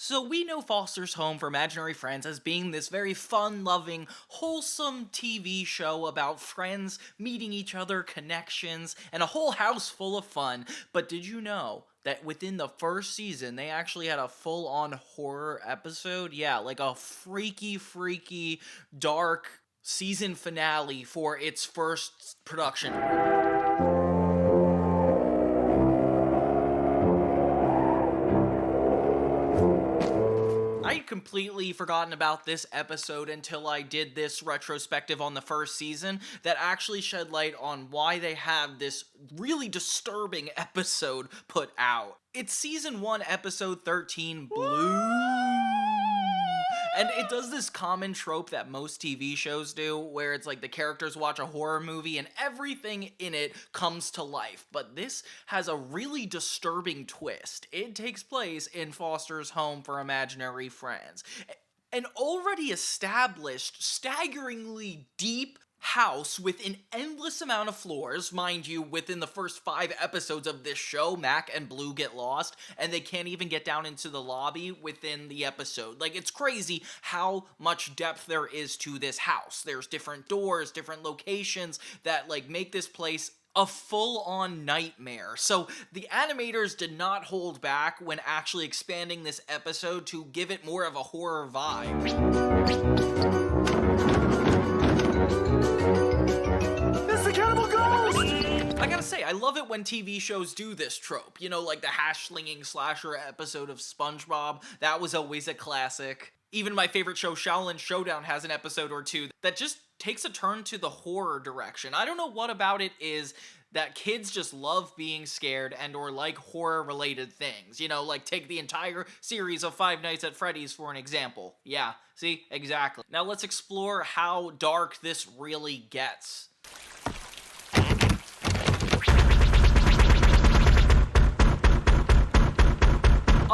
So we know Foster's Home for Imaginary Friends as being this very fun-loving, wholesome TV show about friends meeting each other, connections, and a whole house full of fun. But did you know that within the first season, they actually had a full-on horror episode? Yeah, like a freaky, dark season finale for its first production. I'd completely forgotten about this episode until I did this retrospective on the first season that actually shed light on why they have this really disturbing episode put out. It's season 1, episode 13, Blue. And it does this common trope that most TV shows do, where it's like the characters watch a horror movie and everything in it comes to life. But this has a really disturbing twist. It takes place in Foster's Home for Imaginary Friends. An already established, staggeringly deep house with an endless amount of floors. Mind you, within the first 5 episodes of this show, Mac and Blue get lost, and they can't even get down into the lobby within the episode. Like, it's crazy how much depth there is to this house. There's different doors, different locations that, like, make this place a full-on nightmare. So the animators did not hold back when actually expanding this episode to give it more of a horror vibe. I gotta say, I love it when TV shows do this trope. You know, like the hash-slinging slasher episode of SpongeBob. That was always a classic. Even my favorite show, Shaolin Showdown, has an episode or two that just takes a turn to the horror direction. I don't know what about it is that kids just love being scared and or like horror-related things. You know, like take the entire series of Five Nights at Freddy's for an example. Yeah, see? Exactly. Now let's explore how dark this really gets.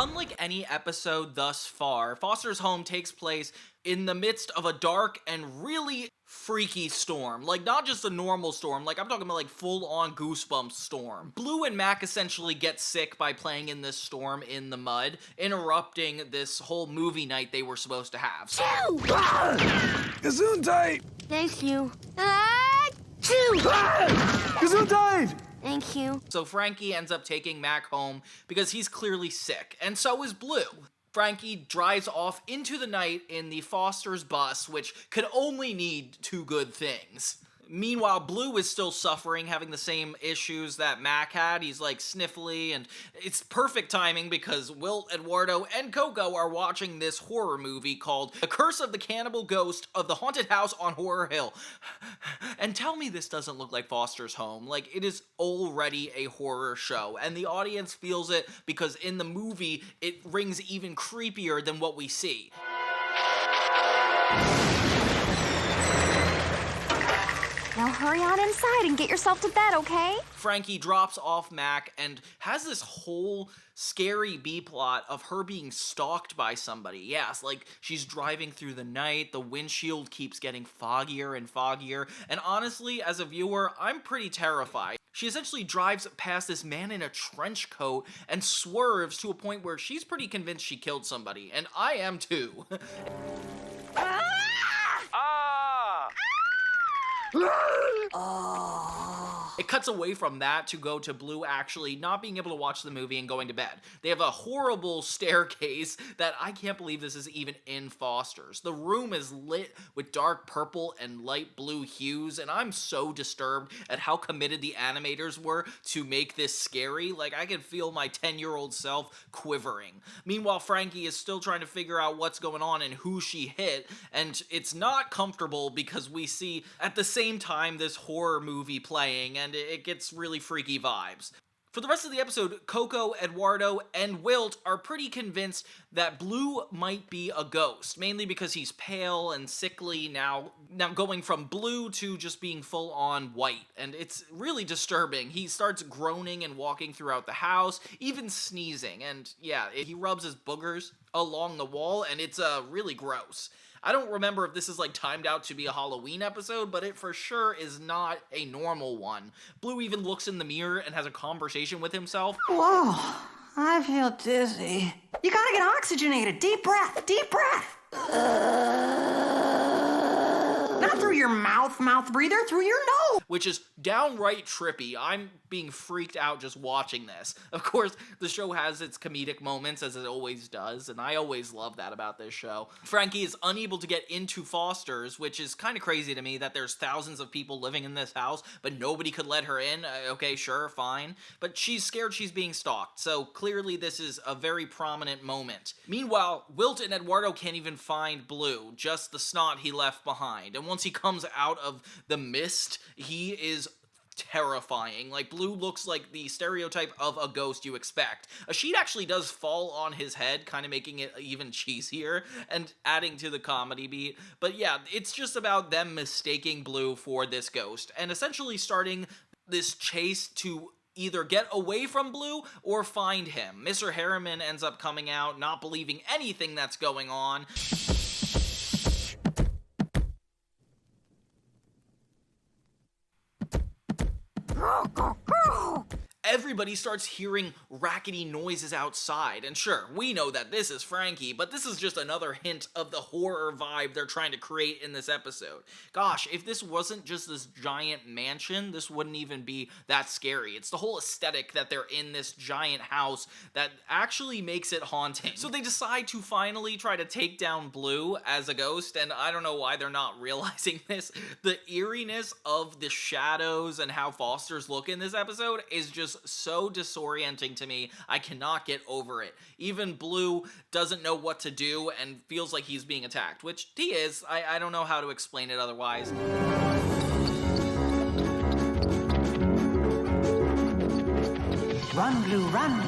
Unlike any episode thus far, Foster's Home takes place in the midst of a dark and really freaky storm. Like, not just a normal storm, like, I'm talking about, like, full-on Goosebumps storm. Blue and Mac essentially get sick by playing in this storm in the mud, interrupting this whole movie night they were supposed to have. Gesundheit! Thank you. Gesundheit! Thank you. So Frankie ends up taking Mac home because he's clearly sick, and so is Blue. Frankie drives off into the night in the Foster's bus, which could only need 2 good things. Meanwhile, Blue is still suffering, having the same issues that Mac had. He's, like, sniffly, and it's perfect timing because Wilt, Eduardo, and Coco are watching this horror movie called The Curse of the Cannibal Ghost of the Haunted House on Horror Hill. And tell me this doesn't look like Foster's Home. Like, it is already a horror show, and the audience feels it because in the movie, it rings even creepier than what we see. Now hurry on inside and get yourself to bed, okay? Frankie drops off Mac and has this whole scary B-plot of her being stalked by somebody. Yes, like, she's driving through the night, the windshield keeps getting foggier and foggier, and honestly, as a viewer, I'm pretty terrified. She essentially drives past this man in a trench coat and swerves to a point where she's pretty convinced she killed somebody, and I am too. It cuts away from that to go to Blue actually not being able to watch the movie and going to bed. They have a horrible staircase that I can't believe this is even in Foster's. The room is lit with dark purple and light blue hues, and I'm so disturbed at how committed the animators were to make this scary. Like, I can feel my 10-year-old self quivering. Meanwhile, Frankie is still trying to figure out what's going on and who she hit, and it's not comfortable because we see at the same time this horror movie playing, and it gets really freaky vibes. For the rest of the episode, Coco, Eduardo, and Wilt are pretty convinced that Blue might be a ghost, mainly because he's pale and sickly now going from blue to just being full-on white, and it's really disturbing. He starts groaning and walking throughout the house, even sneezing, and yeah, he rubs his boogers along the wall, and it's really gross. I don't remember if this is like timed out to be a Halloween episode, but it for sure is not a normal one. Blue even looks in the mirror and has a conversation with himself. Whoa, I feel dizzy. You gotta get oxygenated. Deep breath, deep breath. Not through your mouth breather, through your nose. Which is downright trippy. I'm being freaked out just watching this. Of course, the show has its comedic moments, as it always does, and I always love that about this show. Frankie is unable to get into Foster's, which is kind of crazy to me that there's thousands of people living in this house, but nobody could let her in. Okay, sure, fine. But she's scared she's being stalked, so clearly this is a very prominent moment. Meanwhile, Wilt and Eduardo can't even find Blue, just the snot he left behind. And once he comes out of the mist, he is terrifying. Like, Blue looks like the stereotype of a ghost you expect. A sheet actually does fall on his head, kind of making it even cheesier and adding to the comedy beat. But yeah, it's just about them mistaking Blue for this ghost and essentially starting this chase to either get away from Blue or find him. Mr. Harriman ends up coming out, not believing anything that's going on. Everybody starts hearing rackety noises outside, and sure, we know that this is Frankie, but this is just another hint of the horror vibe they're trying to create in this episode. Gosh, if this wasn't just this giant mansion, this wouldn't even be that scary. It's the whole aesthetic that they're in this giant house that actually makes it haunting. So they decide to finally try to take down Blue as a ghost, and I don't know why they're not realizing this. The eeriness of the shadows and how Foster's look in this episode is just so disorienting to me. I cannot get over it. Even Blue doesn't know what to do and feels like he's being attacked, which he is. I don't know how to explain it otherwise. Run, Blue, run.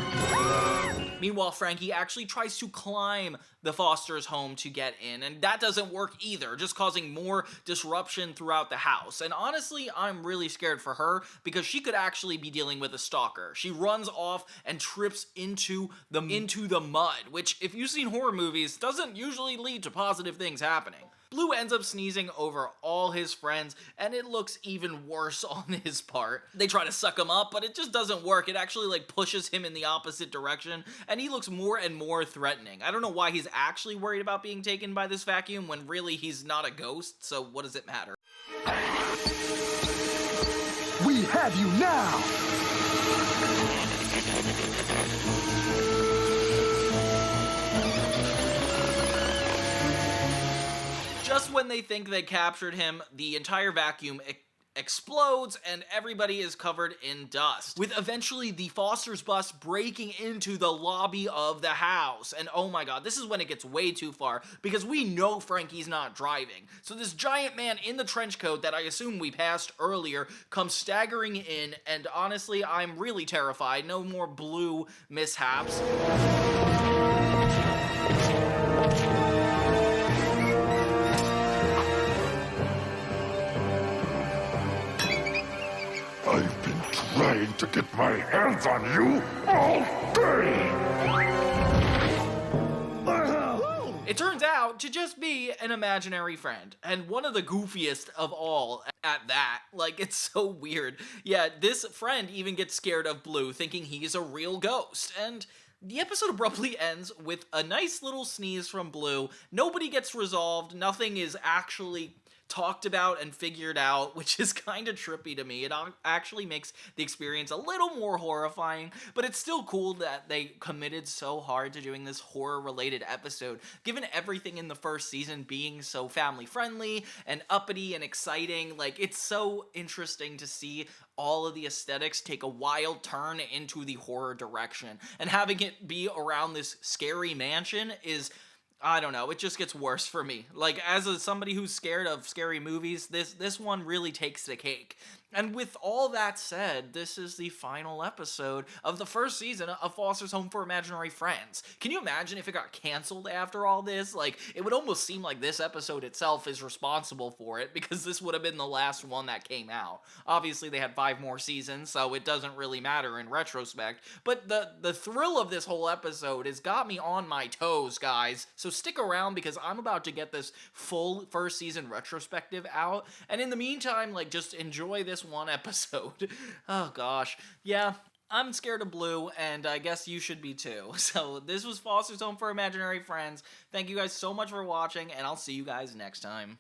Meanwhile, Frankie actually tries to climb the Foster's home to get in, and that doesn't work either, just causing more disruption throughout the house. And honestly, I'm really scared for her because she could actually be dealing with a stalker. She runs off and trips into the mud, which, if you've seen horror movies, doesn't usually lead to positive things happening. Blue ends up sneezing over all his friends, and it looks even worse on his part. They try to suck him up, but it just doesn't work. It actually pushes him in the opposite direction, and he looks more and more threatening. I don't know why he's actually worried about being taken by this vacuum when really he's not a ghost, so what does it matter? We have you now! Just when they think they captured him, the entire vacuum explodes and everybody is covered in dust, with eventually the Foster's bus breaking into the lobby of the house. And oh my god, this is when it gets way too far, because we know Frankie's not driving. So this giant man in the trench coat that I assume we passed earlier comes staggering in, and honestly, I'm really terrified. No more Blue mishaps. I've been trying to get my hands on you all day! It turns out to just be an imaginary friend, and one of the goofiest of all at that. It's so weird. Yeah, this friend even gets scared of Blue, thinking he's a real ghost, and the episode abruptly ends with a nice little sneeze from Blue. Nobody gets resolved, nothing is actually talked about and figured out, which is kind of trippy to me. It actually makes the experience a little more horrifying, but it's still cool that they committed so hard to doing this horror-related episode, given everything in the first season being so family-friendly and uppity and exciting. It's so interesting to see all of the aesthetics take a wild turn into the horror direction, and having it be around this scary mansion is, I don't know, it just gets worse for me. As somebody who's scared of scary movies, this one really takes the cake. And with all that said, this is the final episode of the first season of Foster's Home for Imaginary Friends. Can you imagine if it got canceled after all this? It would almost seem like this episode itself is responsible for it, because this would have been the last one that came out. Obviously, they had 5 more seasons, so it doesn't really matter in retrospect. But the thrill of this whole episode has got me on my toes, guys. So stick around, because I'm about to get this full first season retrospective out. And in the meantime, just enjoy this one episode. Oh gosh. Yeah, I'm scared of blue, and I guess you should be too. So this was Foster's Home for Imaginary Friends. Thank you guys so much for watching, and I'll see you guys next time.